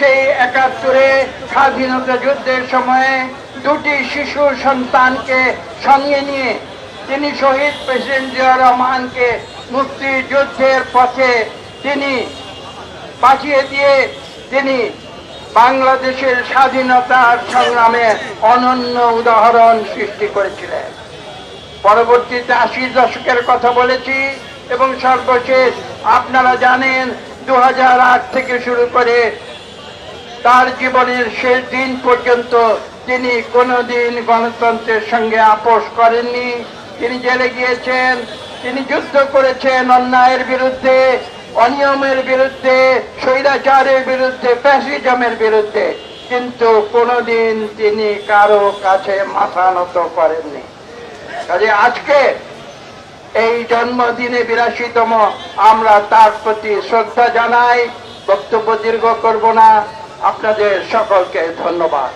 সেই ৭১-এ স্বাধীনতা যুদ্ধের সময়ে দুটি শিশু সন্তানকে সঙ্গে নিয়ে তিনি শহীদ প্রেসিডেন্ট জিয়া রহমানকে মুক্তিযুদ্ধের পথে তিনি পাঠিয়ে দিয়ে তিনি বাংলাদেশের স্বাধীনতার সংগ্রামে অনন্য উদাহরণ সৃষ্টি করেছিলেন। পরবর্তীতে ৮০ দশকের কথা বলেছি এবং সর্বশেষ আপনারা জানেন ২০০৮ থেকে শুরু করে তার জীবনের শেষ দিন পর্যন্ত তিনি কোনোদিন গণতন্ত্রের সঙ্গে আপোষ করেননি। তিনি জেলে গিয়েছেন, তিনি যুদ্ধ করেছেন অন্যায়ের বিরুদ্ধে, অনিয়মের বিরুদ্ধে, স্বৈরাচারের বিরুদ্ধে, ফ্যাসিজমের বিরুদ্ধে, কিন্তু কোনোদিন তিনি কারো কাছে মাথা নত করেননি। কাজে আজকে এই জন্মদিনে ৮২তম আমরা তার প্রতি শ্রদ্ধা জানাই। বক্তব্য দীর্ঘ করব না, আপনাদের সকলকে ধন্যবাদ।